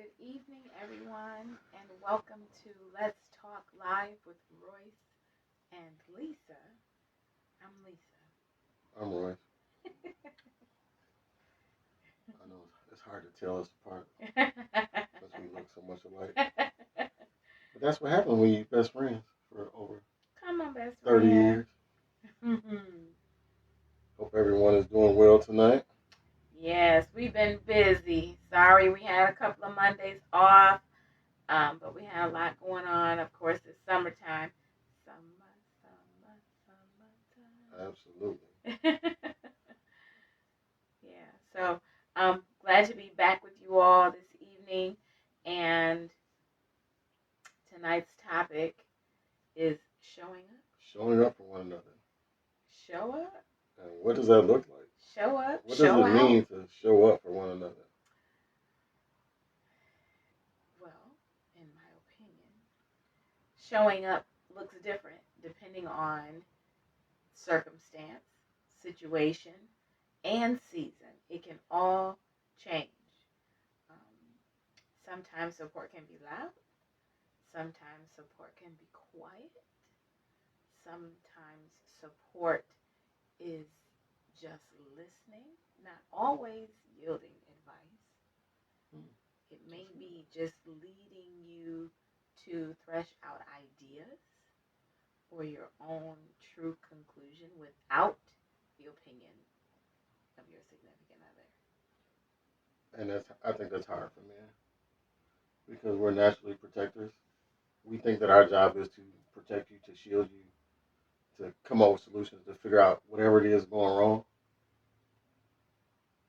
Good evening, everyone, and welcome to Let's Talk Live with Royce and Lisa. I'm Lisa. I'm Royce. I know it's hard to tell us apart since we look so much alike. But that's what happens when you're best friends for over Come on, best 30 friend. years. Hope everyone is doing well tonight. Yes, we've been busy. Sorry, we had a couple of Mondays off, but we had a lot going on. Of course, it's summertime. Absolutely. Yeah, so I'm glad to be back with you all this evening. And tonight's topic is showing up. Showing up for one another. Show up. And what does that look like? Show up. What show does it out. mean to show up for one another? Well, in my opinion, showing up looks different depending on circumstance, situation, and season. It can all change. Sometimes support can be loud. Sometimes support can be quiet. Sometimes support is just listening, not always yielding advice. It may be just leading you to thresh out ideas or your own true conclusion without the opinion of your significant other. And I think that's hard for men because we're naturally protectors. We think that our job is to protect you, to shield you, to come up with solutions, to figure out whatever it is going wrong.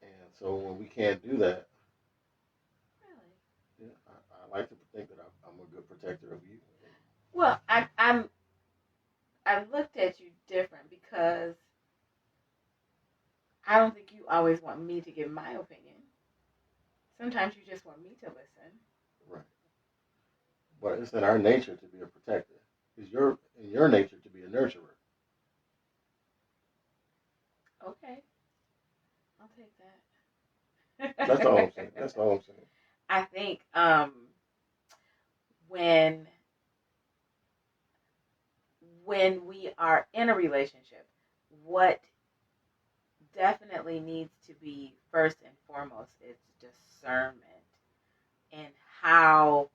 And so when we can't do that, Really? yeah, I like to think that I'm a good protector of you. Well, I looked at you different because I don't think you always want me to give my opinion. Sometimes you just want me to listen. Right. But it's in our nature to be a protector. It's in your nature to be a nurturer. Okay, I'll take That's all I'm saying. that. That's all I'm saying. I think when we are in a relationship, what definitely needs to be first and foremost is discernment and how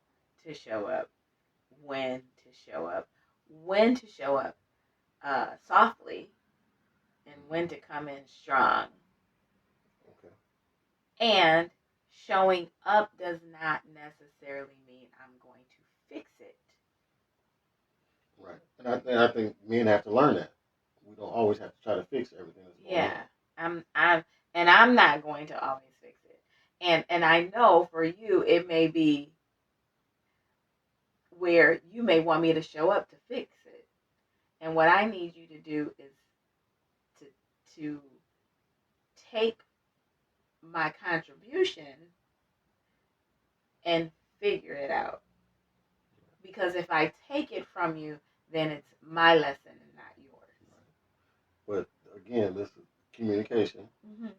to show up, when to show up softly, and when to come in strong. Okay. And showing up does not necessarily mean I'm going to fix it. Right. And I think men have to learn that. We don't always have to try to fix everything that's going on. Yeah, I'm not going to always fix it. And I know for you it may be where you may want me to show up to fix it. And what I need you to do is to take my contribution and figure it out. Because if I take it from you, then it's my lesson and not yours. Right. But again, this is communication, Mm-hmm.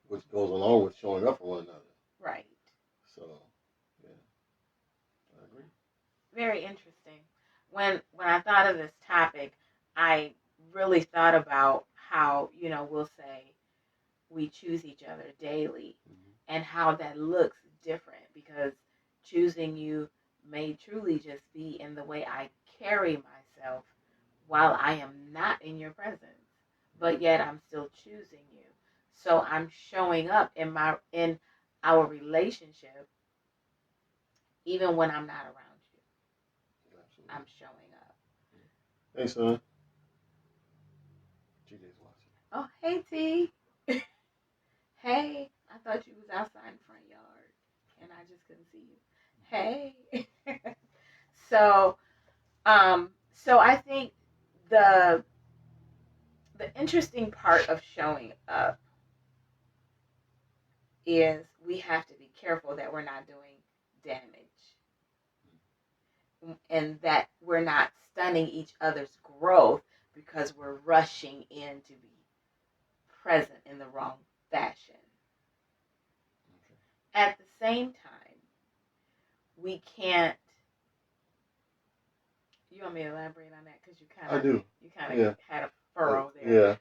which goes along with showing up for one another. Right. So, yeah, I agree. Very interesting. When I thought of this topic, I really thought about how, we'll say we choose each other daily, and how that looks different, because choosing you may truly just be in the way I carry myself while I am not in your presence, but yet I'm still choosing you. So I'm showing up in our relationship even when I'm not around you. Absolutely. I'm showing up. Hey, son. TJ's watching. Oh, hey, T. Hey, I thought you was outside in front yard, and I just couldn't see you. Hey. so, so I think the interesting part of showing up is we have to be careful that we're not doing damage, and that we're not stunning each other's growth because we're rushing in to be present in the wrong fashion. Okay. At the same time, we can't. You want me to elaborate on that because I do. You kind of had a furrow there. Yeah.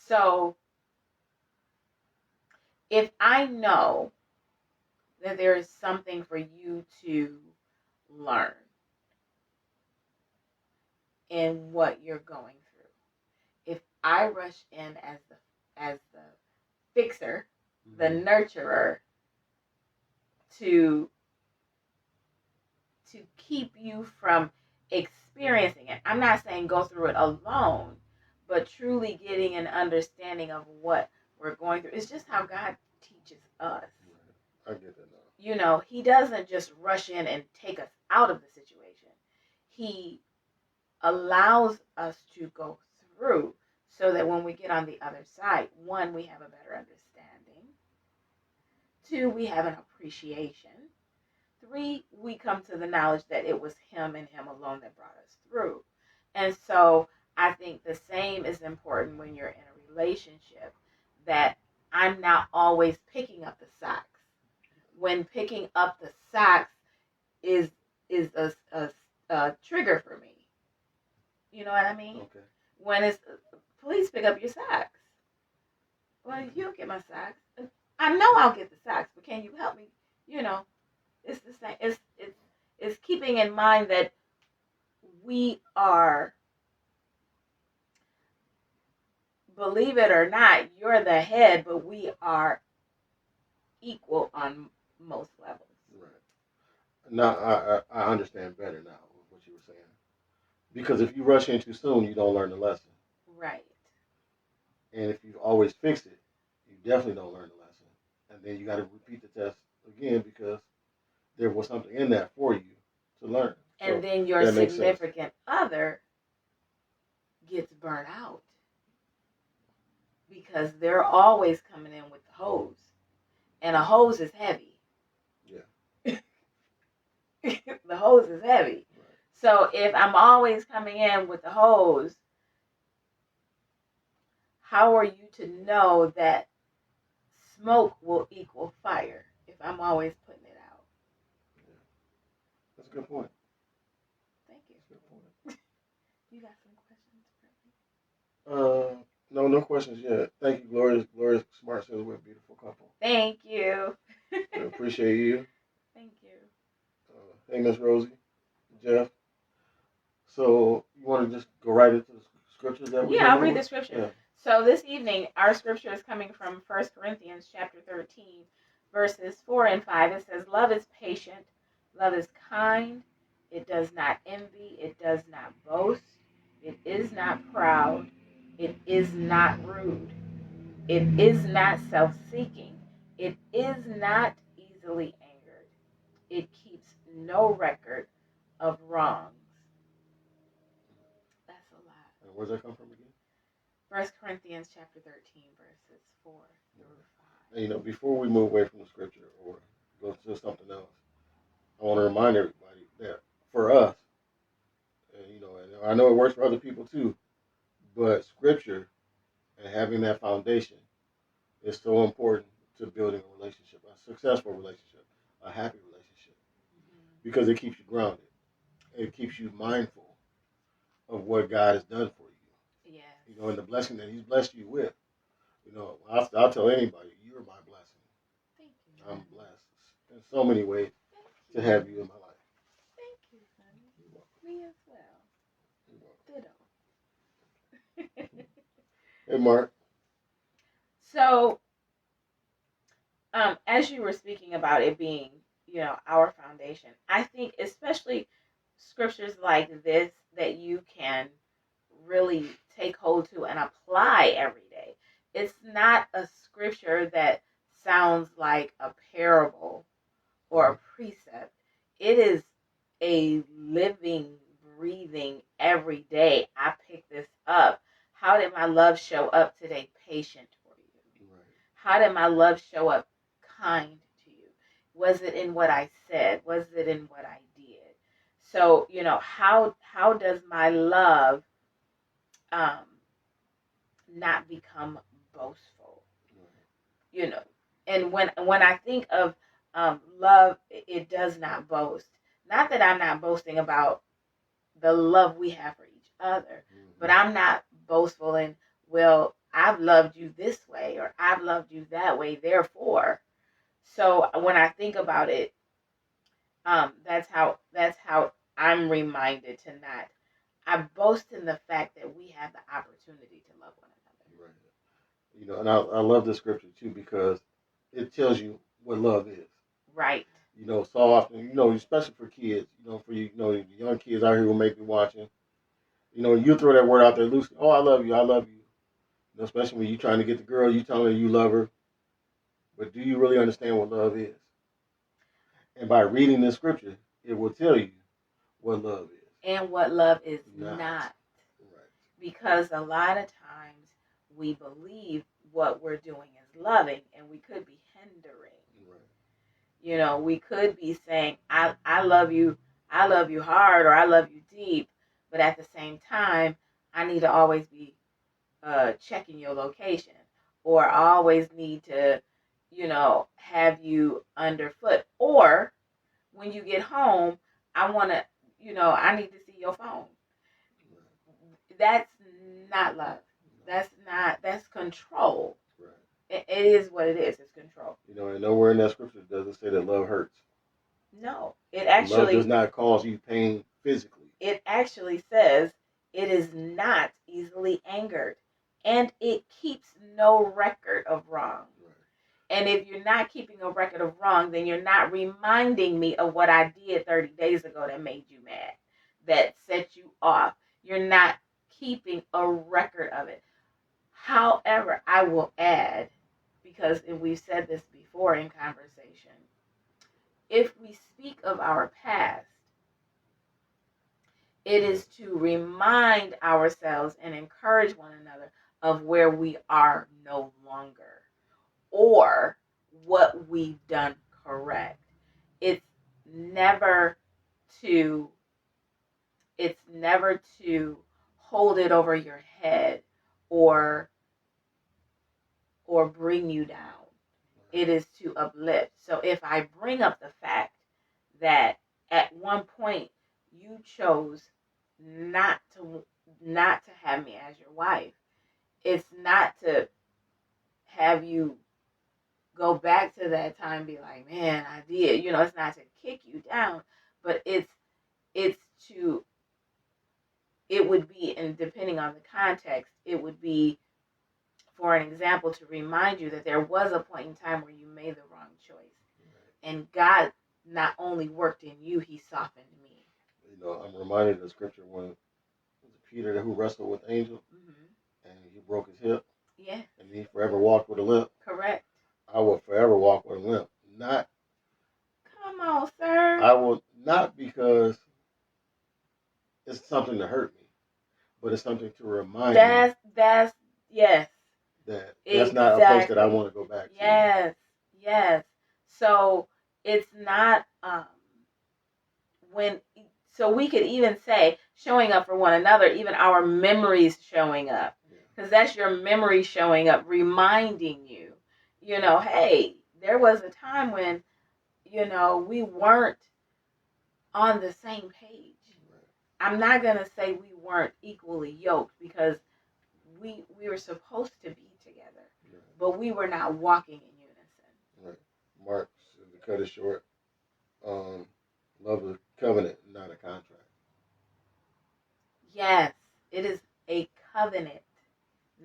So if I know that there is something for you to learn in what you're going through, if I rush in as the fixer, the nurturer, to keep you from experiencing it. I'm not saying go through it alone, but truly getting an understanding of what we're going through. It's just how God teaches us. I get that now. You know, He doesn't just rush in and take us out of the situation. He allows us to go through so that when we get on the other side, one, we have a better understanding. Two, we have an appreciation. Three, we come to the knowledge that it was Him and Him alone that brought us through. And so I think the same is important when you're in a relationship, that I'm not always picking up the socks. When picking up the socks is a trigger for me. You know what I mean? Okay. When it's, please pick up your socks. Well, you'll get my socks. I know I'll get the socks, but can you help me? You know, it's the same. It's keeping in mind that we are, believe it or not, you're the head, but we are equal on most levels. Right. Now I understand better now what you were saying. Because if you rush in too soon, you don't learn the lesson. Right. And if you always fix it, you definitely don't learn the lesson. And then you got to repeat the test again because there was something in that for you to learn. And so then your significant other gets burnt out because they're always coming in with the hose, and a hose is heavy. Yeah. The hose is heavy. Right. So if I'm always coming in with the hose, how are you to know that smoke will equal fire if I'm always putting it out? Yeah. That's a good point. Thank you. That's a good point. You got some questions for me? No questions yet. Thank you, Gloria Smart says we're a beautiful couple. Thank you. I appreciate you. Thank you. Hey, Miss Rosie, Jeff. So you want to just go right into the scriptures that we? Yeah, I'll read the scripture. Yeah. So this evening, our scripture is coming from 1 Corinthians chapter 13, verses 4 and 5. It says, "Love is patient, love is kind, it does not envy, it does not boast, it is not proud, it is not rude, it is not self-seeking, it is not easily angered, it keeps no record of wrongs." That's a lot. And where's that come from again? 1 Corinthians chapter 13, verses 4 through 5. And, you know, before we move away from the scripture or go to something else, I want to remind everybody that for us, and, you know, and I know it works for other people too, but scripture and having that foundation is so important to building a relationship, a successful relationship, a happy relationship, because it keeps you grounded. It keeps you mindful of what God has done for you. Yes. You know, and the blessing that He's blessed you with. You know, I'll tell anybody, you're my blessing. Thank you. I'm blessed in so many ways to have you in my life. Thank you, honey. Me as well. Ditto. Hey, Mark. So, as you were speaking about it being, you know, our foundation, I think especially scriptures like this that you can really take hold to and apply every day. It's not a scripture that sounds like a parable or a precept. It is a living, breathing, every day. I pick this up. How did my love show up today? Patient for you. Right. How did my love show up? Kind to you. Was it in what I said? Was it in what I did? So, you know, how does my love not become boastful? Right. You know, and when I think of love, it does not boast. not that I'm not boasting about the love we have for each other, but I'm not boastful in, well, I've loved you this way or I've loved you that way, therefore. So when I think about it, that's how I'm reminded to not. I boast in the fact that we have the opportunity to love one another. Right. You know, and I love this scripture too because it tells you what love is. Right. You know, so often, you know, especially for kids, you know, for you know, the young kids out here who may be watching, you know, you throw that word out there loosely. Oh, I love you. I love you. You know, especially when you're trying to get the girl, you telling her you love her. But do you really understand what love is? And by reading this scripture, it will tell you what love is. And what love is not. Right. Because a lot of times we believe what we're doing is loving, and we could be hindering. Right. You know, we could be saying, I love you hard, or I love you deep, but at the same time, I need to always be checking your location, or I always need to, have you underfoot. Or when you get home, I want to, I need to see your phone. That's not love. That's control. Right. It is what it is. It's control. You know, and nowhere in that scripture does it say that love hurts. No, it actually, love does not cause you pain physically. It actually says it is not easily angered, and it keeps no record of wrong. Right. And if you're not keeping a record of wrong, then you're not reminding me of what I did 30 days ago that made you mad, that set you off. You're not keeping a record of it. However, I will add, because we've said this before in conversation, if we speak of our past, it is to remind ourselves and encourage one another of where we are no longer or what we've done correct. It's never to hold it over your head or bring you down. It is to uplift. So if I bring up the fact that at one point you chose not to have me as your wife, it's not to have you go back to that time and be like, man, I did. It's not to kick you down, but it's to, it would be, and depending on the context, it would be, for an example, to remind you that there was a point in time where you made the wrong choice. And God not only worked in you, he softened me. You know, I'm reminded of the scripture when was it Peter who wrestled with angels, and he broke his hip. Yeah. And he forever walked with a limp. Correct. I will forever walk with a limp. Not. Come on, sir. I will not because it's something to hurt me, but it's something to remind me. That's yes. That's not a place that I want to go back to. Yes. So it's not so we could even say showing up for one another, even our memories showing up, because that's your memory showing up, reminding you, hey, there was a time when, we weren't on the same page. I'm not going to say we weren't equally yoked, because we were supposed to be together, but we were not walking in unison. Right. Mark, to cut it short, love is a covenant, not a contract. Yes, it is a covenant,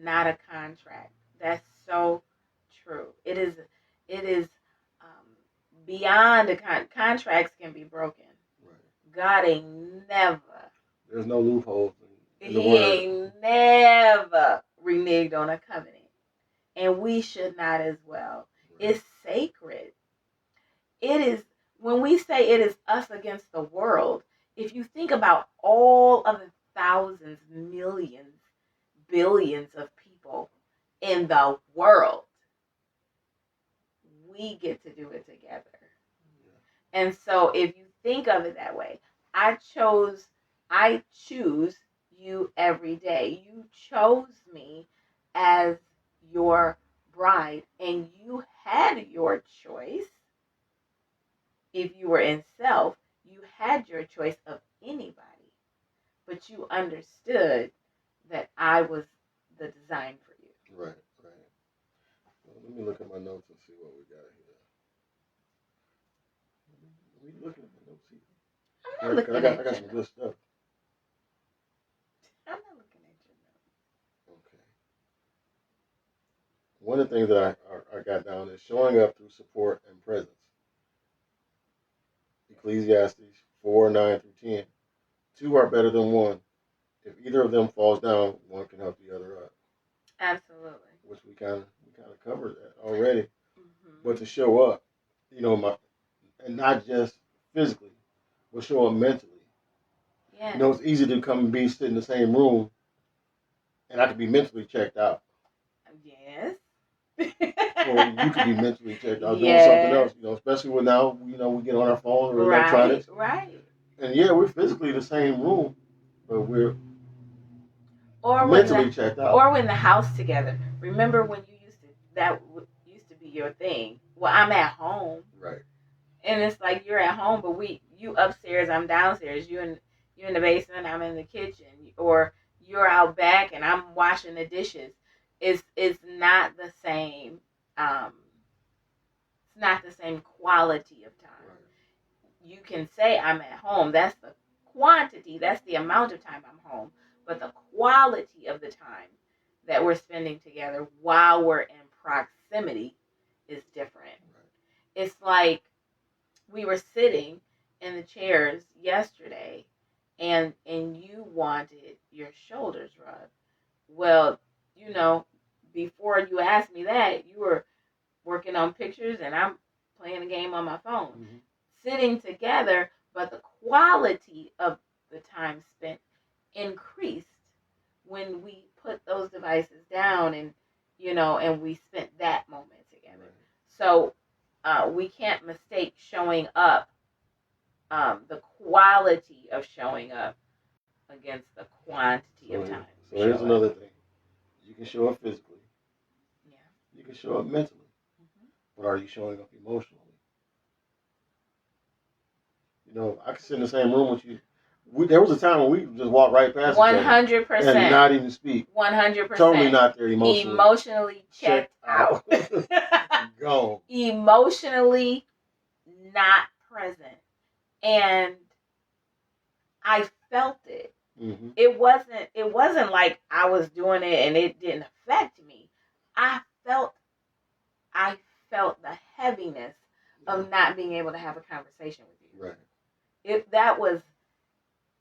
not a contract. That's so true. It is beyond a contracts can be broken. Right. God ain't never. There's no loopholes in the word. He ain't never reneged on a covenant. And we should not as well. Right. It's sacred. It is, when we say it is us against the world, if you think about all of the thousands, millions, billions of people in the world, we get to do it together. Yeah. And so if you think of it that way, I choose you every day. You chose me as your bride, and you had your choice. If you were in self, you had had your choice of anybody, but you understood that I was the design for you. Right. Well, let me look at my notes and see what we got here. Let me look at my notes here. I'm not looking at I got some your good stuff. I'm not looking at your notes. Okay. One of the things that I got down is showing up through support and presence. Ecclesiastes 4:9-10. Two are better than one. If either of them falls down, one can help the other up. Absolutely. Which we kind of covered that already. Mm-hmm. But to show up, and not just physically, but show up mentally. Yeah. It's easy to come and sit in the same room, and I could be mentally checked out. Yes. Or you could be mentally checked out doing yes. something else. Especially when now we get on our phone or electronics. Right. And yeah, we're physically in the same room, but we're or mentally checked out. Or when the house together. Remember when you used to be your thing. Well, I'm at home. Right. And it's like you're at home, but you upstairs, I'm downstairs. You in the basement, I'm in the kitchen, or you're out back and I'm washing the dishes. It's not the same. It's not the same quality of time. Right. You can say I'm at home. That's the quantity. That's the amount of time I'm home. But the quality of the time that we're spending together while we're in proximity is different. Right. It's like we were sitting in the chairs yesterday and you wanted your shoulders rubbed. Well, before you asked me that, you were working on pictures and I'm playing a game on my phone. Mm-hmm. Sitting together, but the quality of the time spent increased when we put those devices down and we spent that moment together. Right. So we can't mistake showing up, the quality of showing up against the quantity of time. So here's another thing. You can show up physically. Yeah. You can show up mentally. Mm-hmm. But are you showing up emotionally? I could sit in the same room with you. There was a time when we just walked right past 100%. And not even speak. 100%. Totally not there emotionally. Emotionally checked out. Gone. Emotionally not present. And I felt it. Mm-hmm. It wasn't like I was doing it and it didn't affect me. I felt the heaviness of not being able to have a conversation with you. Right. That was,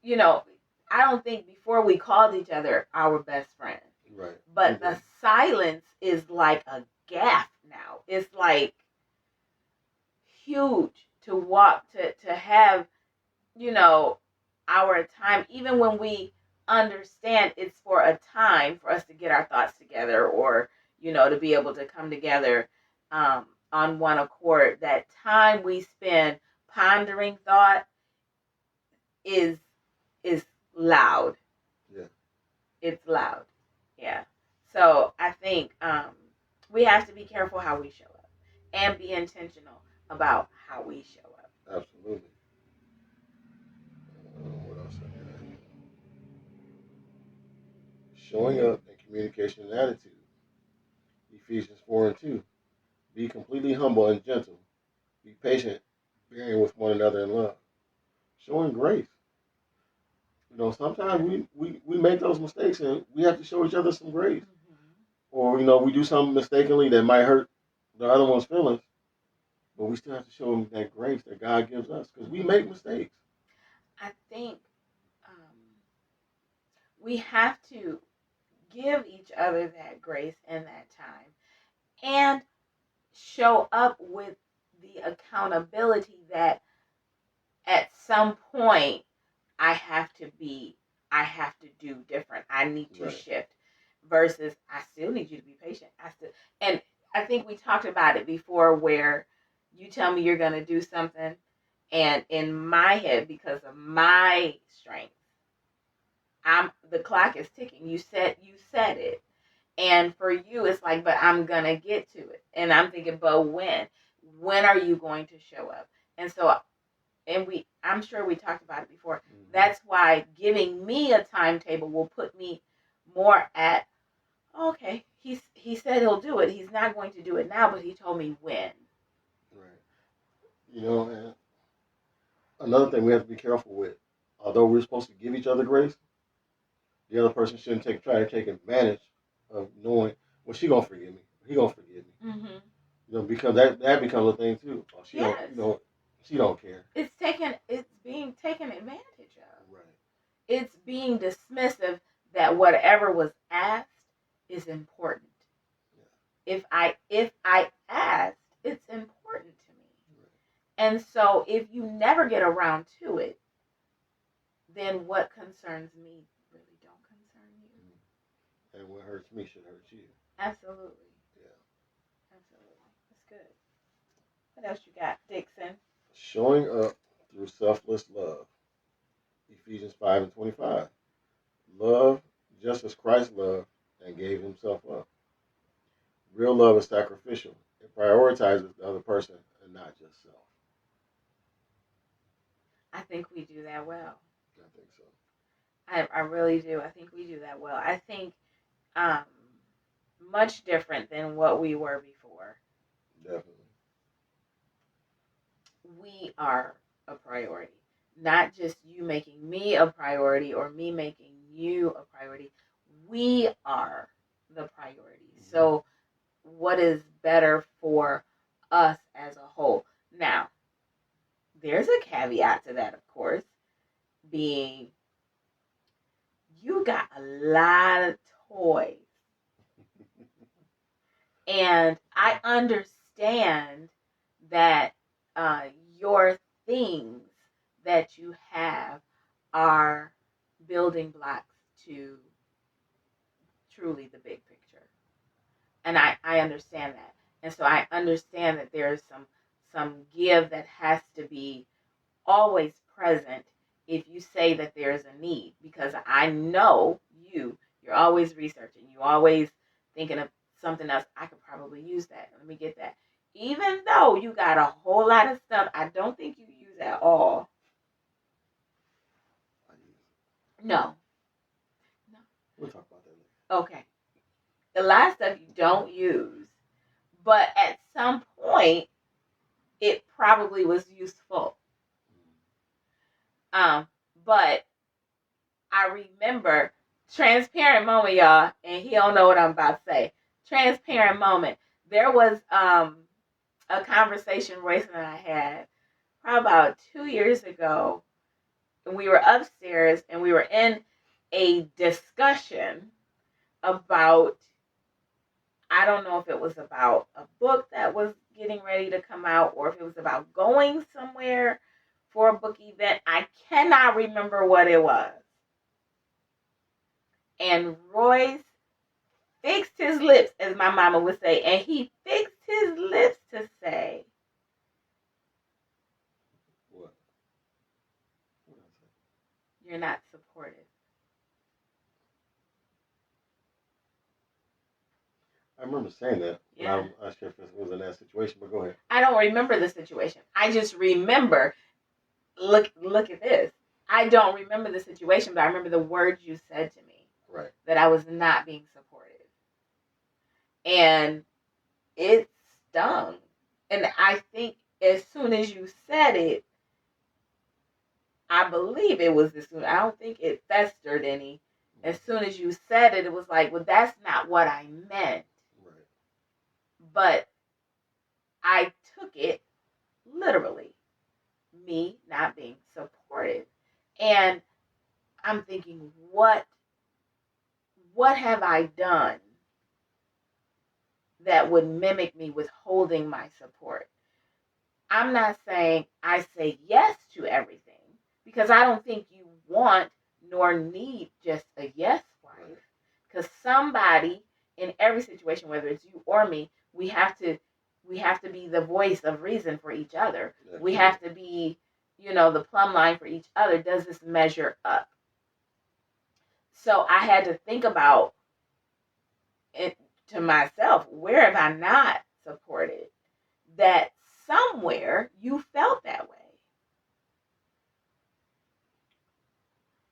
I don't think before we called each other our best friend. Right. But the silence is like a gap now. It's like huge to walk to have, our time, even when we understand it's for a time for us to get our thoughts together or, to be able to come together on one accord. That time we spend pondering thought is loud. Yeah. It's loud. Yeah. So I think we have to be careful how we show up and be intentional about how we show up. Absolutely. What else I got here? Showing up in communication and attitude. Ephesians 4:2. Be completely humble and gentle. Be patient, bearing with one another in love. Showing grace. Sometimes we make those mistakes and we have to show each other some grace. Mm-hmm. Or, we do something mistakenly that might hurt the other one's feelings. But we still have to show them that grace that God gives us because we make mistakes. I think we have to give each other that grace and that time and show up with the accountability that at some point I have to do different. I need to shift versus I still need you to be patient. And I think we talked about it before where you tell me you're going to do something and in my head, because of my strength, the clock is ticking. You said it. And for you, it's like, but I'm going to get to it. And I'm thinking, but when? When are you going to show up? And so and I'm sure we talked about it before. Mm-hmm. That's why giving me a timetable will put me more at, okay, he said he'll do it. He's not going to do it now, but he told me when. Right. And another thing we have to be careful with, although we're supposed to give each other grace, the other person shouldn't try to take advantage of knowing, well, she gonna forgive me, he gonna forgive me. Mm-hmm. Because that becomes a thing too. Oh, Yes. She don't care. It's being taken advantage of. Right. It's being dismissive that whatever was asked is important. Yeah. If I asked, it's important to me. Right. And so if you never get around to it, then what concerns me really don't concern you. And what hurts me should hurt you. Absolutely. Yeah. Absolutely. That's good. What else you got, Dixon? Showing up through selfless love. Ephesians 5:25. Love just as Christ loved and gave himself up. Real love is sacrificial. It prioritizes the other person and not just self. I think we do that well. I think so. I really do. I think we do that well. I think much different than what we were before. Definitely. We are a priority. Not just you making me a priority or me making you a priority. We are the priority. Mm-hmm. So what is better for us as a whole? Now, there's a caveat to that, of course, being you got a lot of toys. And I understand that your things that you have are building blocks to truly the big picture. And I understand that. And so I understand that there's some give that has to be always present if you say that there's a need. Because I know you're always researching. You're always thinking of something else. I could probably use that. Let me get that. Even though you got a whole lot of stuff, I don't think you use at all. No. We'll talk about that later. Okay. The last stuff you don't use, but at some point, it probably was useful. But I remember, transparent moment, y'all, and he don't know what I'm about to say. Transparent moment. There was a conversation Royce and I had probably about 2 years ago, and we were upstairs and we were in a discussion about, I don't know if it was about a book that was getting ready to come out or if it was about going somewhere for a book event. I cannot remember what it was. And Royce fixed his lips, as my mama would say, and he fixed his lips to say, "What? You're not supportive." I remember saying that. Yeah. I'm not sure if it was in that situation, but go ahead. I don't remember the situation. I just remember, look at this. I don't remember the situation, but I remember the words you said to me. Right. That I was not being supportive. And it stung. And I think as soon as you said it, I believe it was this soon. I don't think it festered any. As soon as you said it, it was like, well, that's not what I meant. Right. But I took it literally. Me not being supportive. And I'm thinking, what have I done that would mimic me withholding my support? I'm not saying I say yes to everything, because I don't think you want nor need just a yes wife. Because somebody in every situation, whether it's you or me, we have to be the voice of reason for each other. Definitely. We have to be, the plumb line for each other. Does this measure up? So I had to think about it to myself. Where have I not supported? That somewhere you felt that way.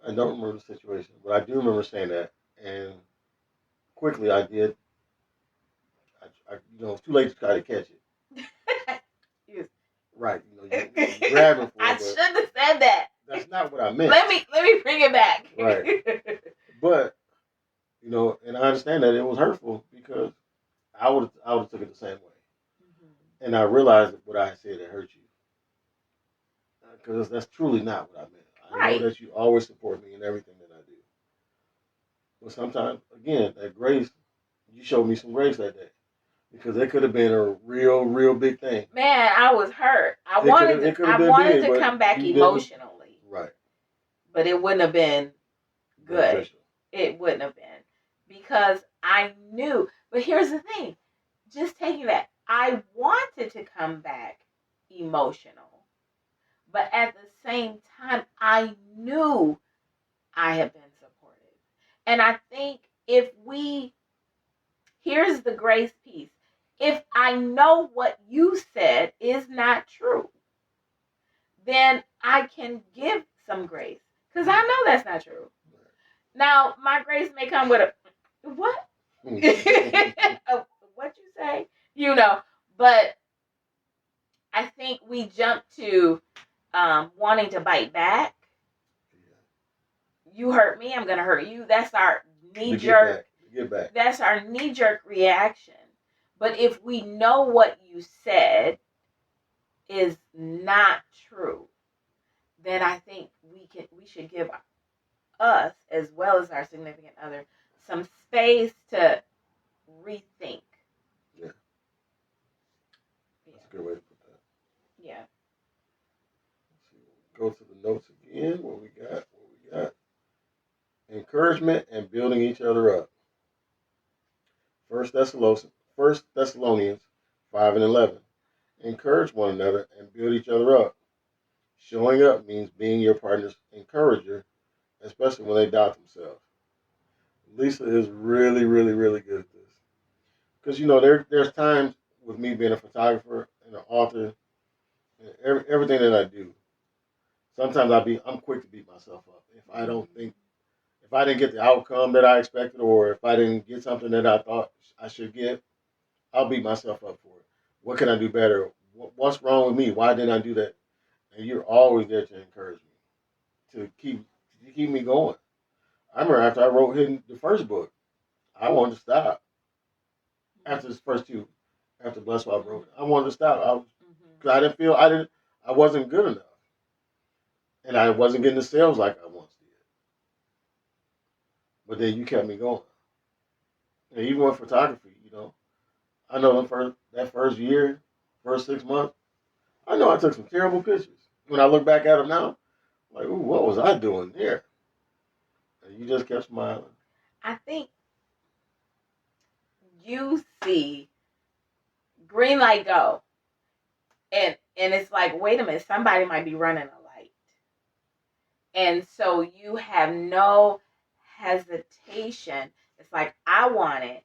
I don't remember the situation, but I do remember saying that. And quickly I did. It's too late to try to catch it. You- Right. You grabbing for I it, but shouldn't have said that. that's not what I meant. Let me bring it back. Right. But and I understand that it was hurtful because I would took it the same way, and I realized that what I said that hurt you because that's truly not what I meant. I know Right. that you always support me in everything that I do, but sometimes again that grace, you showed me some grace that day because it could have been a real, real big thing. Man, I was hurt. I It wanted big, to but come back you didn't. emotionally, Right. but it wouldn't have been good. Beneficial. It wouldn't have been because I knew. But here's the thing: just taking that, I wanted to come back emotional, but at the same time, I knew I had been supported, and I think here's the grace piece. If I know what you said is not true, then I can give some grace because I know that's not true. Now, my grace may come with a what? What you say? But I think we jump to wanting to bite back. You hurt me, I'm gonna hurt you. That's our knee jerk. Get back. That's our knee jerk reaction. But if we know what you said is not true, then I think we should give us as well as our significant other some space to rethink. Yeah. That's a good way to put that. Yeah. Let's see. Go to the notes again. What we got? Encouragement and building each other up. First Thessalonians 5:11. Encourage one another and build each other up. Showing up means being your partner's encourager, especially when they doubt themselves. Lisa is really, really, really good at this. Because there's times with me being a photographer and an author, and everything that I do. Sometimes I'm quick to beat myself up if I didn't get the outcome that I expected, or if I didn't get something that I thought I should get, I'll beat myself up for it. What can I do better? What's wrong with me? Why didn't I do that? And you're always there to encourage me, to keep me going. I remember after I wrote the first book, I wanted to stop. After the first two, after Blessed While Broken, I wanted to stop. Because I didn't feel I wasn't good enough, and I wasn't getting the sales like I once did. But then you kept me going, and even with photography, I know that first year, first 6 months, I know I took some terrible pictures. When I look back at them now, I'm like, ooh, what was I doing there? And you just kept smiling. I think you see green light go, and it's like, wait a minute, somebody might be running a light, and so you have no hesitation. It's like, I want it,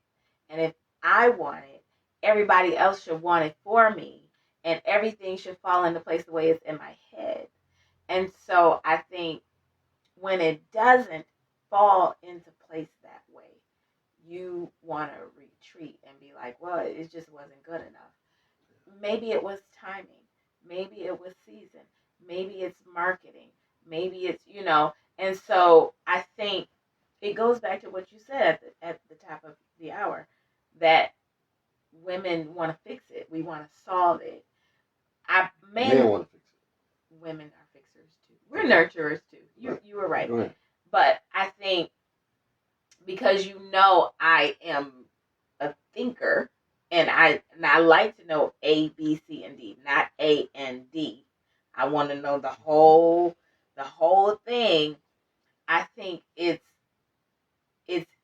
and if I want it, everybody else should want it for me, and everything should fall into place the way it's in my head. And so I think when it doesn't fall into place that way, you want to retreat and be like, well, it just wasn't good enough. Maybe it was timing. Maybe it was season. Maybe it's marketing. Maybe it's, And so I think it goes back to what you said at the top of the hour, that women want to fix it. We want to solve it. Men want to fix it. Women are fixers too. We're nurturers too. You were right. Go ahead. But I think because I am a thinker, and I like to know A, B, C, and D, not A and D. I want to know the whole thing. I think it's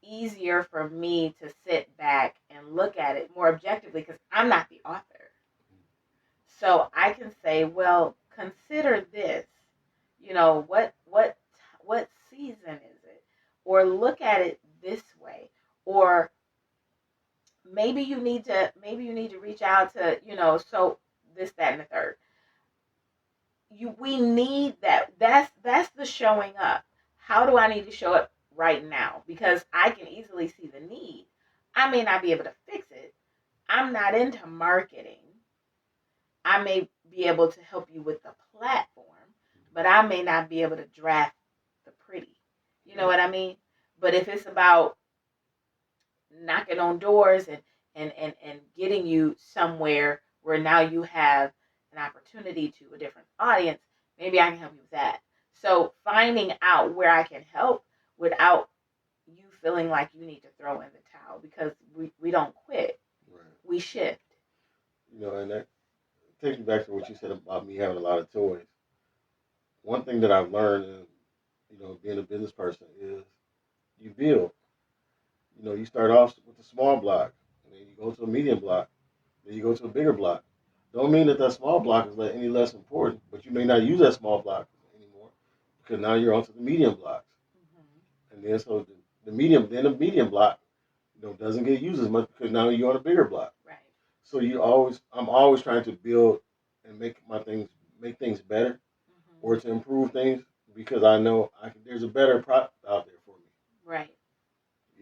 easier for me to sit back and look at it more objectively because I'm not the author. So I can say, well, consider this. What season is it? Or look at it this way. Or maybe you need to reach out to, so this, that, and the third. We need that. That's the showing up. how do I need to show up right now? Because I can easily see the need. I may not be able to fix it. I'm not into marketing. I may be able to help you with the platform, but I may not be able to draft the pretty. You know what I mean? But if it's about knocking on doors and getting you somewhere where now you have an opportunity to a different audience, maybe I can help you with that. So finding out where I can help without you feeling like you need to throw in the towel, because we don't quit. Right. We shift. And that takes me back to what you said about me having a lot of toys. One thing that I've learned, being a business person, is you build. You start off with a small block, and then you go to a medium block, then you go to a bigger block. Don't mean that small block is any less important, but you may not use that small block anymore because now you're onto the medium blocks, and then so the medium block, doesn't get used as much because now you're on a bigger block. Right. So I'm always trying to build and make things better, or to improve things, because I know there's a better product out there for me. Right.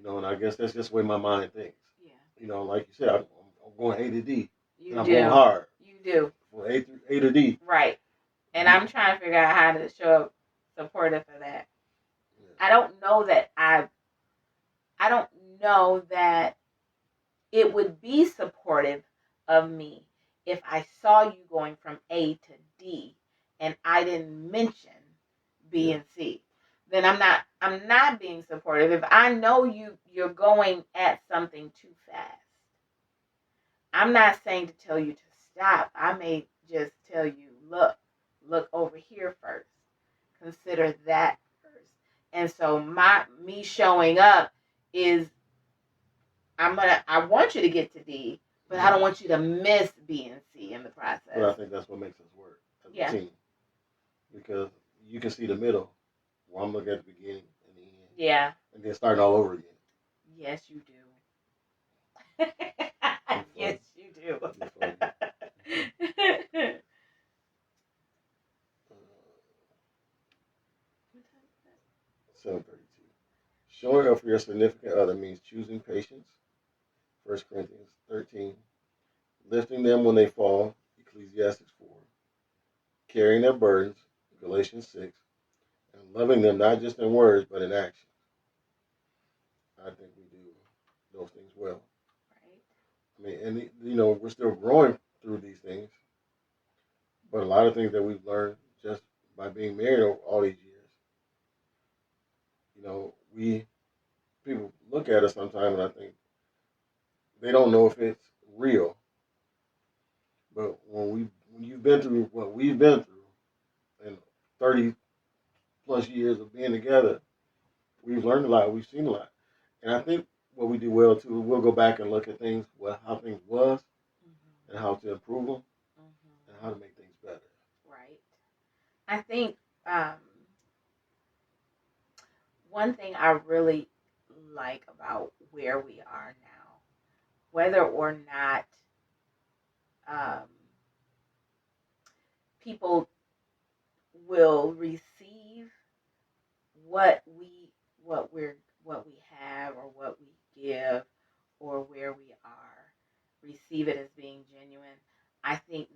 And I guess that's just the way my mind thinks. Yeah. Like you said, I'm going A to D. You and do. I'm going hard. You do. From A to D. Right. And I'm trying to figure out how to show up supportive for that. Yeah. I don't know that it would be supportive of me if I saw you going from A to D and I didn't mention B and C. Then I'm not being supportive. If I know you're going at something too fast, I'm not saying to tell you to stop. I may just tell you, look over here first. Consider that first. And so me showing up is, I want you to get to D, but I don't want you to miss B and C in the process. But I think that's what makes us work as a team. Because you can see the middle, where I'm looking at the beginning and the end. Yeah. And then starting all over again. Yes, you do. Yes, you do. 7:32. Showing up for your significant other means choosing patience. 1 Corinthians 13. Lifting them when they fall. Ecclesiastes 4. Carrying their burdens. Galatians 6. And loving them not just in words but in action. I think we do those things well. Right. I mean, and we're still growing through these things. But a lot of things that we've learned just by being married all these years. People look at us sometimes and I think they don't know if it's real. But when you've been through what we've been through, and 30 plus years of being together, we've learned a lot. We've seen a lot, and I think what we do well too, we'll go back and look at things, how things was, and how to improve them, and how to make things better. Right. I think one thing I really like about where we are now, whether or not people will receive what we have or what we give or where we are, receive it as being genuine. I think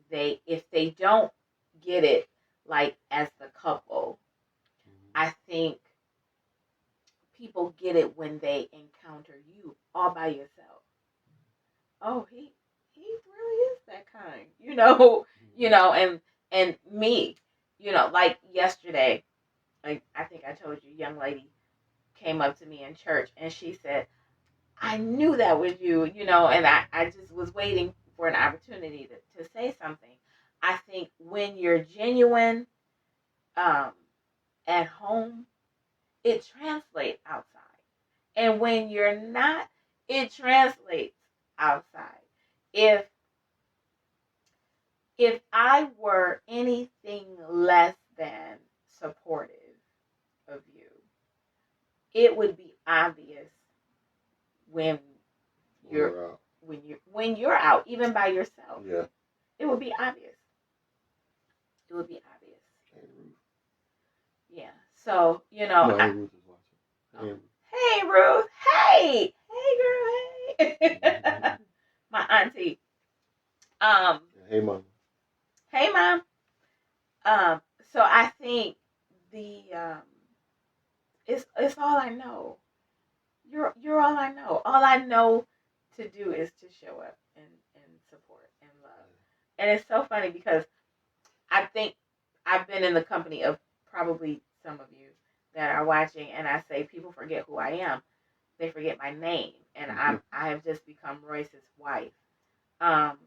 if they don't get it, like as the couple, I think people get it when they encounter you all by yourself. Oh, he really is that kind, and me, like yesterday, like I think I told you, young lady came up to me in church and she said, I knew that was you, and I just was waiting for an opportunity to say something. I think when you're genuine at home, it translates outside. And when you're not, it translates outside. If I were anything less than supportive of you, it would be obvious when you're out, even by yourself. Yeah. It would be obvious. Yeah. So, No, Aunt Ruth is watching. Hey, Ruth. Hey. Hey, girl. Hey. My auntie. Hey, Mom. Hey, Mom. Um, so I think the it's all I know. You're all I know. All I know to do is to show up and support and love. And it's so funny because I think I've been in the company of probably some of you that are watching, and I say people forget who I am. They forget my name, and I have just become Royce's wife. Um,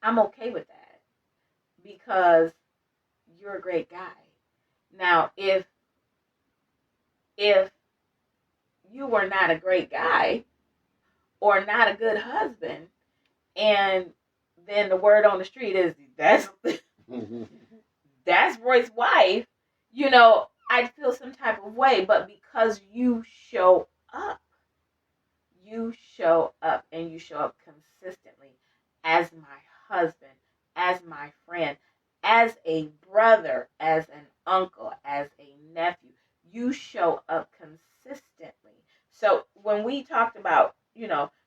I'm okay with that because you're a great guy. Now, if you were not a great guy or not a good husband, and then the word on the street is that's Roy's wife, I'd feel some type of way. But because you show up and you show up consistently as my husband, as my friend, as a brother, as an uncle, as a nephew. You show up consistently. So when we talked about,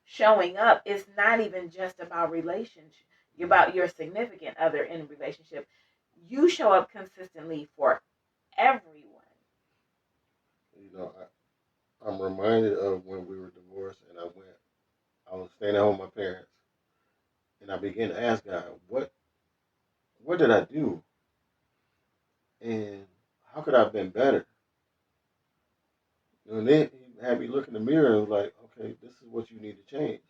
showing up, it's not even just about relationship, about your significant other in a relationship. You show up consistently for everyone. I'm reminded of when we were divorced and I was staying at home with my parents, and I began to ask God, what did I do? And how could I have been better? And then he had me look in the mirror and was like, okay, this is what you need to change.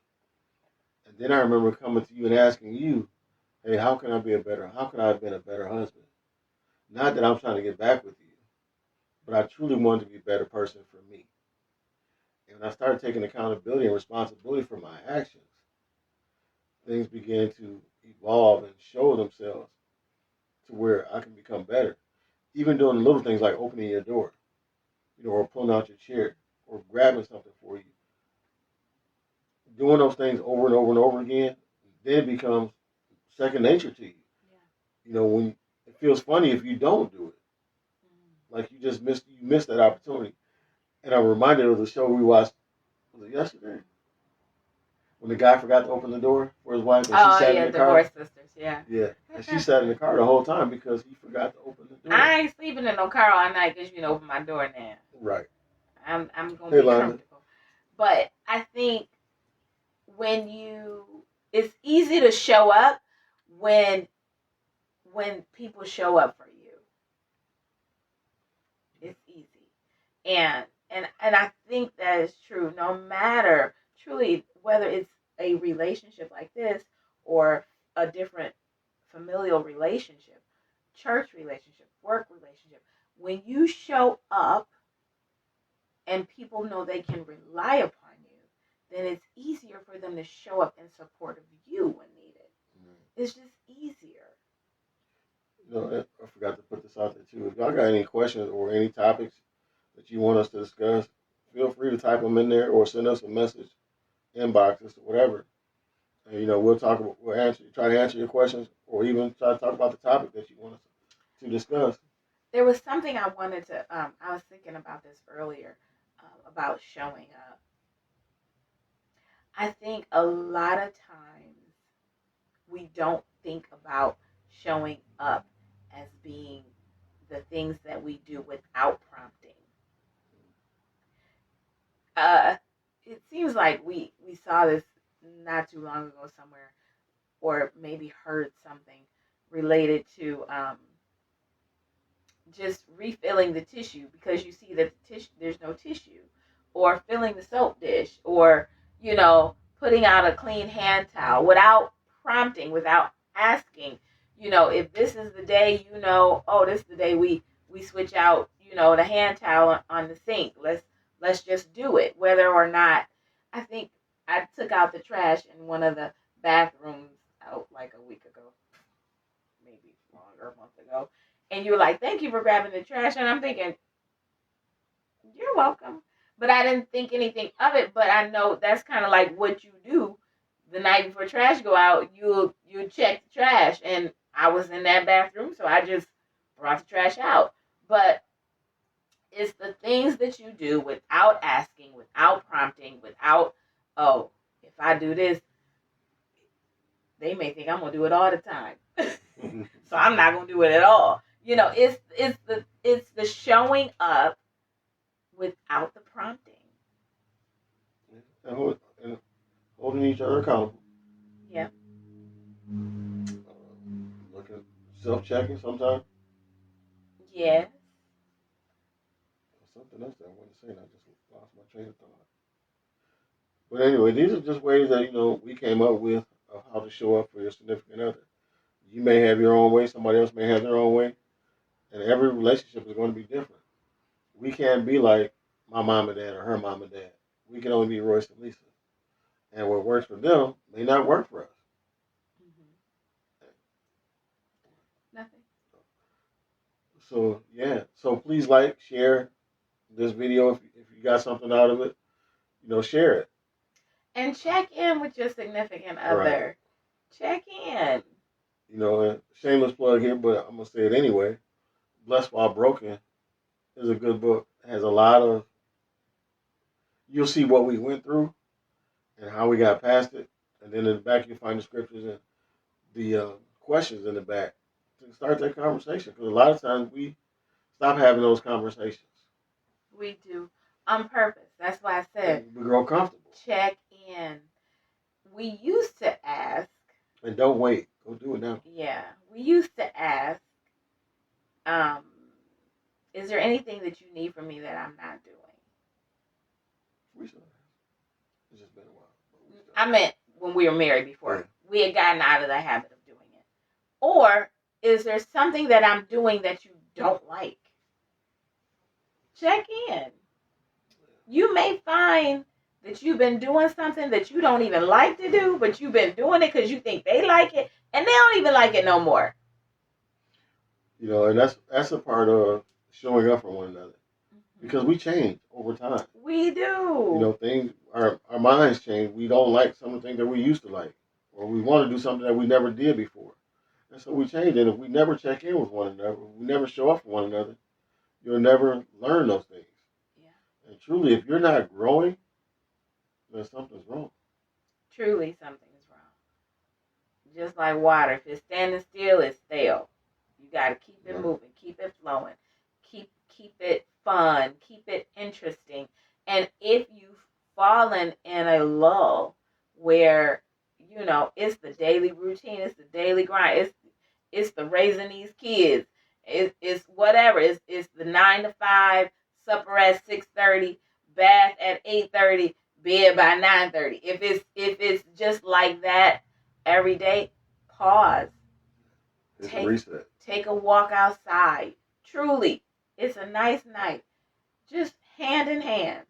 And then I remember coming to you and asking you, hey, how can I have been a better husband? Not that I'm trying to get back with you, but I truly wanted to be a better person for me. And when I started taking accountability and responsibility for my actions, things began to evolve and show themselves to where I can become better. Even doing little things like opening your door, or pulling out your chair, or grabbing something for you. Doing those things over and over and over again, then it becomes second nature to you. When it feels funny if you don't do it, like you missed that opportunity. And I'm reminded of the show we watched. Was it yesterday? When the guy forgot to open the door for his wife, and she sat in the car. Divorce sisters, yeah. Yeah, and she sat in the car the whole time because he forgot to open the door. I ain't sleeping in no car all night because you can open my door now. Right. I'm gonna be comfortable. But I think it's easy to show up when people show up for you. It's easy, and I think that is true. No matter truly whether it's a relationship like this or a different familial relationship, church relationship, work relationship, when you show up and people know they can rely upon you, then it's easier for them to show up in support of you when needed. It's just easier. I forgot to put this out there too. If y'all got any questions or any topics that you want us to discuss, feel free to type them in there or send us a message, inboxes, whatever. And we'll try to answer your questions, or even try to talk about the topic that you want us to discuss. There was something I wanted to. I was thinking about this earlier about showing up. I think a lot of times we don't think about showing up as being the things that we do without prompting. It seems like we saw this not too long ago somewhere, or maybe heard something related to just refilling the tissue because you see that there's no tissue, or filling the soap dish, or putting out a clean hand towel without prompting, without asking. If this is the day, oh, this is the day we switch out, the hand towel on the sink. Let's just do it, whether or not. I think I took out the trash in one of the bathrooms out like a week ago, maybe longer, a month ago, and you were like, thank you for grabbing the trash. And I'm thinking, you're welcome. But I didn't think anything of it. But I know that's kind of like what you do the night before trash go out. You check the trash. And I was in that bathroom, so I just brought the trash fresh out. But it's the things that you do without asking, without prompting, without, oh, if I do this, they may think I'm gonna do it all the time. So I'm not gonna do it at all. It's the showing up without the prompting. And holding each other accountable. Yeah. Looking self-checking sometimes. Yes. Something else that I wanted to say, and I just lost my train of thought. But anyway, these are just ways that we came up with of how to show up for your significant other. You may have your own way, somebody else may have their own way, and every relationship is going to be different. We can't be like my mom and dad or her mom and dad. We can only be Royce and Lisa, and what works for them may not work for us. Nothing. So yeah, so please like, share this video if you got something out of it. Share it. And check in with your significant other. Right. Check in. And shameless plug here, but I'm gonna say it anyway. Blessed While Broken is a good book. It has a lot of. You'll see what we went through and how we got past it, and then in the back you find the scriptures and the questions in the back to start that conversation. Because a lot of times we stop having those conversations. We do on purpose. That's why I said we grow comfortable. Check in. We used to ask. And don't wait. Go do it now. Yeah, we used to ask. Is there anything that you need from me that I'm not doing? We still have. It's just been a while. I meant when we were married before. Yeah. We had gotten out of the habit of doing it. Or is there something that I'm doing that you don't like? Check in. You may find that you've been doing something that you don't even like to do, but you've been doing it because you think they like it, and they don't even like it no more. And that's a part of showing up for one another. Because we change over time. We do. Things, our minds change. We don't like some of the things that we used to like. Or we want to do something that we never did before. And so we change. And if we never check in with one another, we never show up for one another, you'll never learn those things. Yeah. And truly, if you're not growing, then something's wrong. Truly, something is wrong. Just like water. If it's standing still, it's stale. You got to keep it moving. Keep it flowing. Keep it fun, keep it interesting. And if you've fallen in a lull where, it's the daily routine, it's the daily grind, it's the raising these kids, it's whatever, it's the 9 to 5, supper at 6:30, bath at 8:30, bed by 9:30. If it's just like that every day, pause. Take a walk outside. Truly. It's a nice night. Just hand in hand.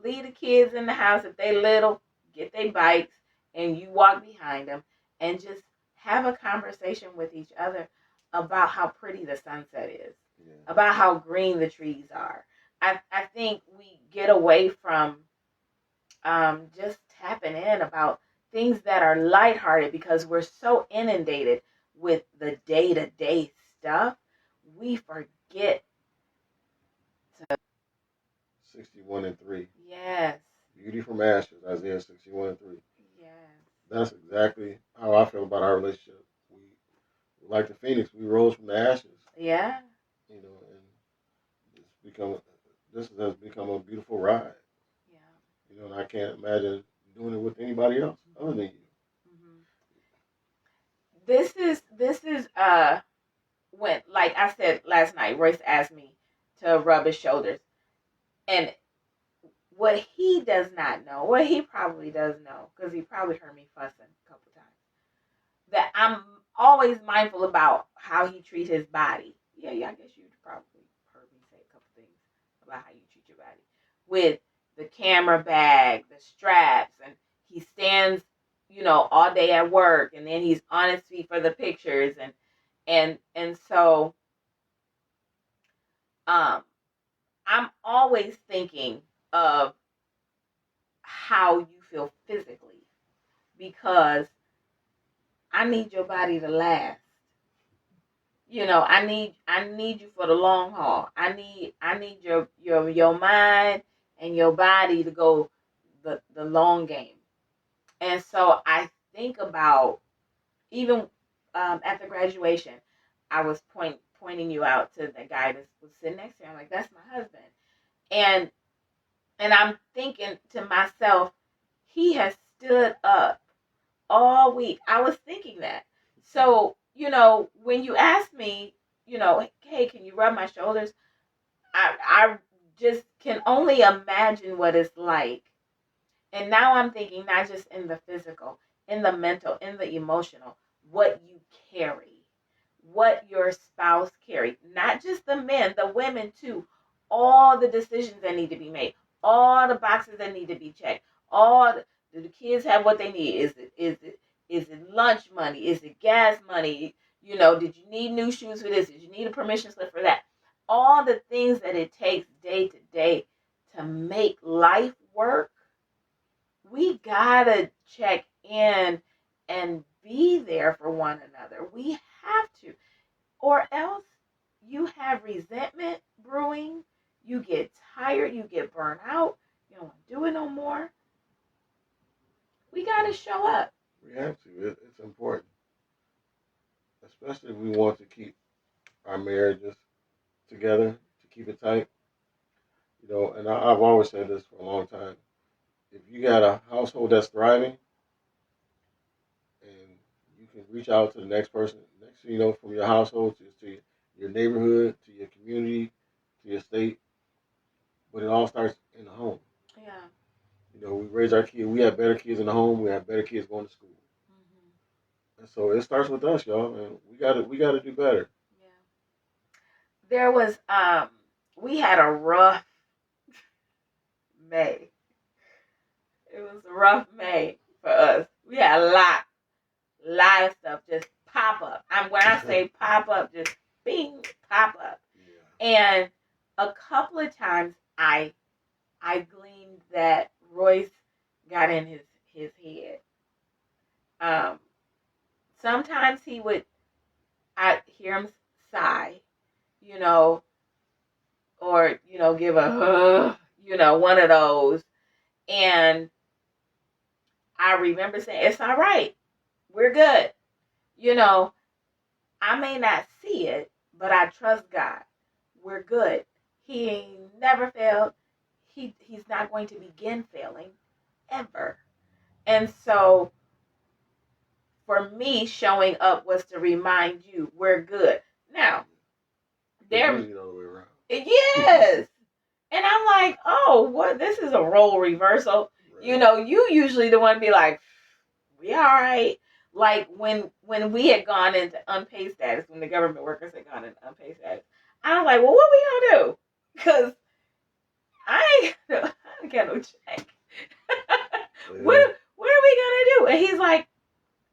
Leave the kids in the house if they little, get their bikes, and you walk behind them and just have a conversation with each other about how pretty the sunset is, about how green the trees are. I think we get away from just tapping in about things that are lighthearted because we're so inundated with the day-to-day stuff. We forget 61:3. Yes. Beauty from ashes, Isaiah 61:3. Yes. That's exactly how I feel about our relationship. We, like the phoenix, we rose from the ashes. Yeah. And this has become a beautiful ride. Yeah. And I can't imagine doing it with anybody else other than you. Mm-hmm. This is when, like I said last night, Royce asked me to rub his shoulders. And what he does not know, what he probably does know, because he probably heard me fussing a couple times, that I'm always mindful about how he treats his body. Yeah, I guess you probably heard me say a couple things about how you treat your body. With the camera bag, the straps, and he stands, all day at work, and then he's on his feet for the pictures, and so, I'm always thinking of how you feel physically because I need your body to last. I need you for the long haul. I need your mind and your body to go the long game. And so I think about even after graduation, I was pointing you out to the guy that was sitting next to me. I'm like, that's my husband. And I'm thinking to myself, he has stood up all week. I was thinking that. So, when you ask me, hey, can you rub my shoulders? I just can only imagine what it's like. And now I'm thinking not just in the physical, in the mental, in the emotional, what you carry, what your spouse carries, not just the men, the women too. All the decisions that need to be made, all the boxes that need to be checked, do the kids have what they need? Is it lunch money? Is it gas money? Did you need new shoes for this? Did you need a permission slip for that? All the things that it takes day to day to make life work, we gotta check in and be there for one another. We have to, or else you have resentment brewing. You get tired. You get burnt out. You don't want to do it no more. We gotta show up. We have to. It's important, especially if we want to keep our marriages together, to keep it tight. And I've always said this for a long time. If you got a household that's thriving, and you can reach out to the next person, next thing you know, from your household to your neighborhood, to your community, to your state, but it all starts in the home. Yeah. We raise our kids. We have better kids in the home. We have better kids going to school. And so it starts with us, y'all, and we gotta do better. Yeah. There was we had a rough May. It was a rough May for us. We had a lot of stuff just pop up. When I say pop up, just bing, pop up. Yeah. And a couple of times I gleaned that Royce got in his head. Sometimes I hear him sigh, you know, or give a one of those, and I remember saying, "It's all right, we're good." I may not see it, but I trust God. We're good. He never failed. He's not going to begin failing ever. And so for me, showing up was to remind you we're good. Now, there, usually the other way around. Yes. And I'm like, oh, what? This is a role reversal. Right. You usually the one to be like, we all right. Like when we had gone into unpaid status, when the government workers had gone into unpaid status, I was like, well, what we gonna do? Because I ain't got no check. Yeah. What are we gonna do? And he's like,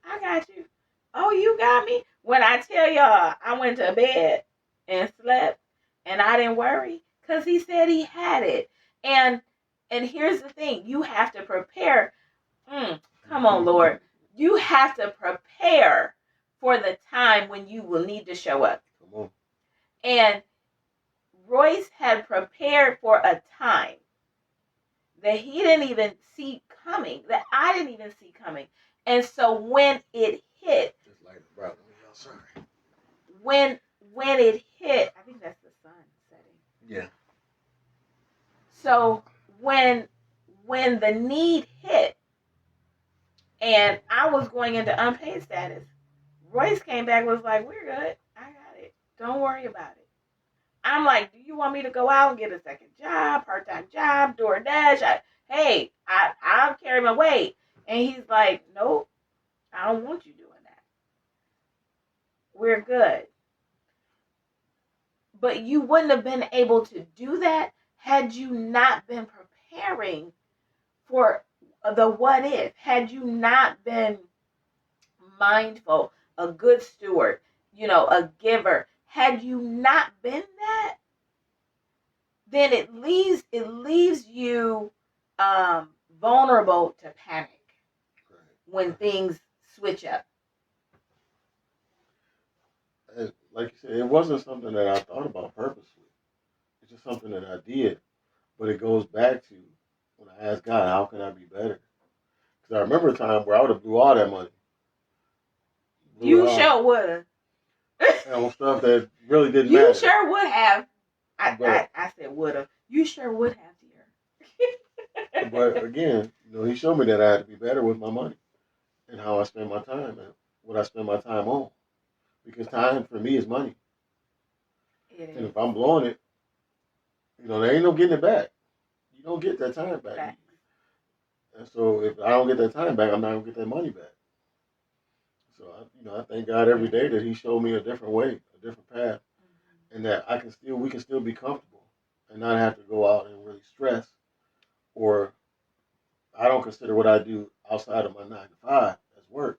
I got you. Oh, you got me? When I tell y'all I went to bed and slept and I didn't worry because he said he had it. And here's the thing. You have to prepare. Come on, Lord. You have to prepare for the time when you will need to show up. Come on. And Royce had prepared for a time that he didn't even see coming, that I didn't even see coming. And so when it hit, just like the brother, sorry. When it hit, I think that's the sun setting. Yeah. So when the need hit, and I was going into unpaid status, Royce came back and was like, "We're good. I got it. Don't worry about it." I'm like, "Do you want me to go out and get a second job, part-time job, DoorDash? I'll carry my weight." And he's like, "Nope, I don't want you doing that. We're good." But you wouldn't have been able to do that had you not been preparing for the what if, had you not been mindful, a good steward, a giver. Had you not been that, then it leaves you vulnerable to panic when things switch up. like you said, it wasn't something that I thought about purposely. It's just something that I did. But it goes back to when I asked God, how can I be better? Because I remember a time where I would have blew all that money. Blew it You all. sure would And on stuff that really didn't You matter. sure would have. But I said would have. You sure would have, dear. but again, he showed me that I had to be better with my money and how I spend my time and what I spend my time on. Because time for me is money. It And is. if I'm blowing it, there ain't no getting it back. You don't get that time back. Facts. And so if I don't get that time back, I'm not gonna get that money back. So I thank God every day that He showed me a different way, a different path, and that we can still be comfortable and not have to go out and really stress. Or I don't consider what I do outside of my 9 to 5 as work.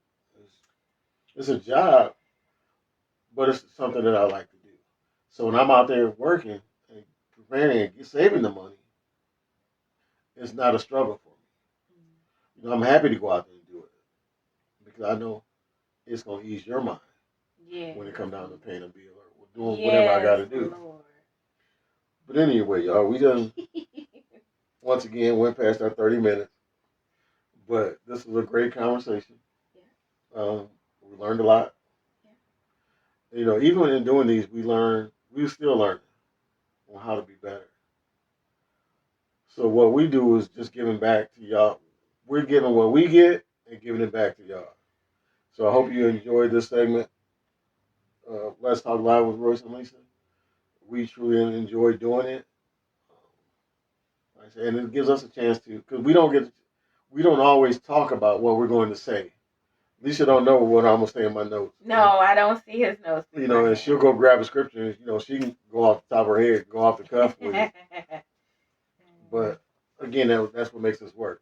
It's a job, but it's something that I like to do. So when I'm out there working and preparing and saving the money, it's not a struggle for me. I'm happy to go out there and do it because I know it's gonna ease your mind when it comes down to paying a bill or doing whatever I got to do. Lord. But anyway, y'all, we done once again went past our 30 minutes, but this was a great conversation. We learned a lot. Even in doing these, we still learning on how to be better. So what we do is just giving back to y'all. We're giving what we get and giving it back to y'all. So I hope you enjoyed this segment. Let's Talk Live with Royce and Lisa. We truly enjoy doing it. Like I said, and it gives us a chance to, because we don't always talk about what we're going to say. Lisa don't know what I'm gonna say in my notes. No, I don't see his notes. And she'll go grab a scripture. And, she can go off the top of her head, go off the cuff with it. But again, that's what makes us work.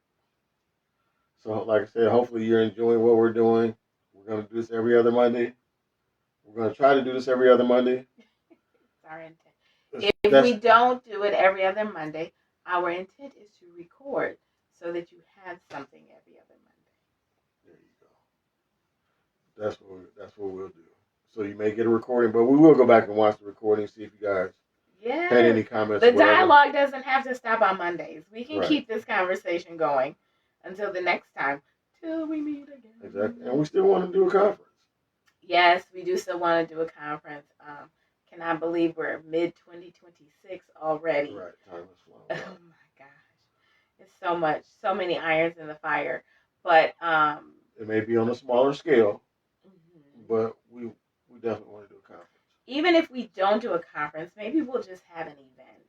So, like I said, hopefully you're enjoying what we're doing. We're gonna do this every other Monday. We're gonna try to do this every other Monday. It's our intent. If we don't do it every other Monday, our intent is to record so that you have something every other Monday. There you go. That's what we'll do. So you may get a recording, but we will go back and watch the recording, see if you guys had any comments. The dialogue doesn't have to stop on Mondays. We can keep this conversation going until the next time, till we meet again. Exactly, and we still want to do a conference. Yes, we do still want to do a conference. Cannot believe we're mid-2026 already. Right, time is flying. Oh my gosh, it's so many irons in the fire. But it may be on a smaller scale, but we definitely want to do a conference. Even if we don't do a conference, maybe we'll just have an event.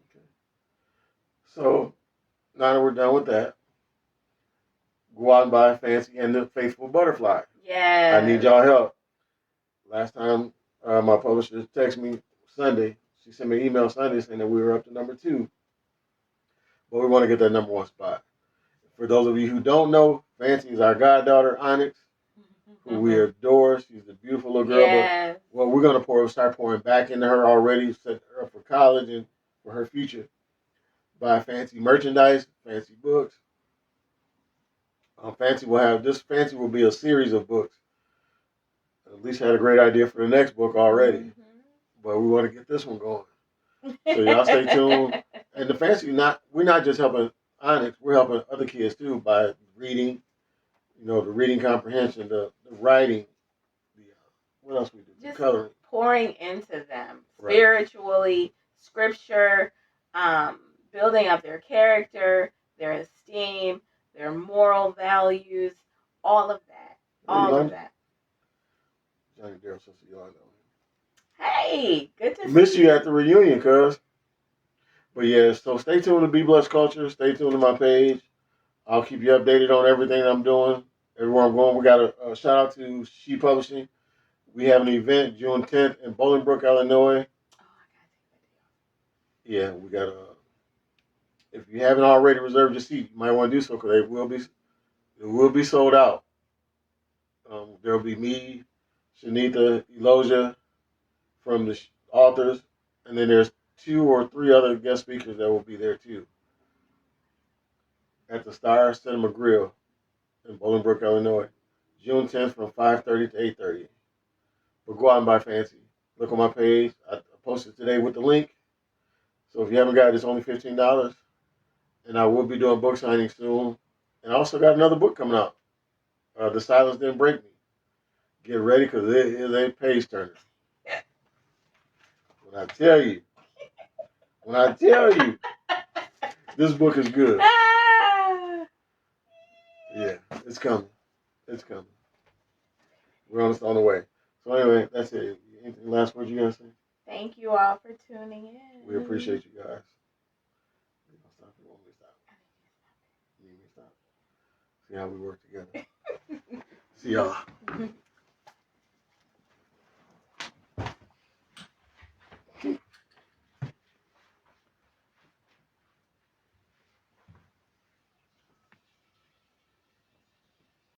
Okay. So now that we're done with that, go out and buy Fancy and the Faithful Butterfly. Yeah. I need y'all help. Last time my publisher texted me Sunday. She sent me an email Sunday saying that we were up to number 2. But we want to get that number 1 spot. For those of you who don't know, Fancy is our goddaughter, Onyx, who we adore. She's a beautiful little girl. Yes. But we're going to start pouring back into her already, set her up for college and for her future. Buy Fancy merchandise, Fancy books. Fancy will be a series of books. At least had a great idea for the next book already. But we want to get this one going. So y'all stay tuned. And the Fancy, we're not just helping Onyx, we're helping other kids too by reading, the reading comprehension, the writing, what else we do? Just the coloring. Pouring into them spiritually, scripture, building up their character, their esteem, their moral values, all of that. All of that. Johnny Darrell says you all know. Hey, good to miss you at the reunion, cuz. But yeah, so stay tuned to Be Blessed Culture. Stay tuned to my page. I'll keep you updated on everything I'm doing, everywhere I'm going. We got a shout out to She Publishing. We have an event June 10th in Bolingbrook, Illinois. Yeah, we got if you haven't already reserved your seat, you might want to do so because it will be sold out. There will be me, Shanita, Elosia from the authors, and then there's 2 or 3 other guest speakers that will be there too. At the Star Cinema Grill in Bolingbrook, Illinois, June 10th from 5:30 to 8:30. But go out and buy fancy. Look on my page. I posted today with the link. So if you haven't got it, it's only $15. And I will be doing book signing soon. And I also got another book coming out. The Silence Didn't Break Me. Get ready because it is a page turner. When I tell you, this book is good. Yeah, it's coming. It's coming. We're on the way. So anyway, that's it. Anything last words you gotta say? Thank you all for tuning in. We appreciate you guys. Stop. You want me to stop? You need me to stop? See how we work together. See y'all.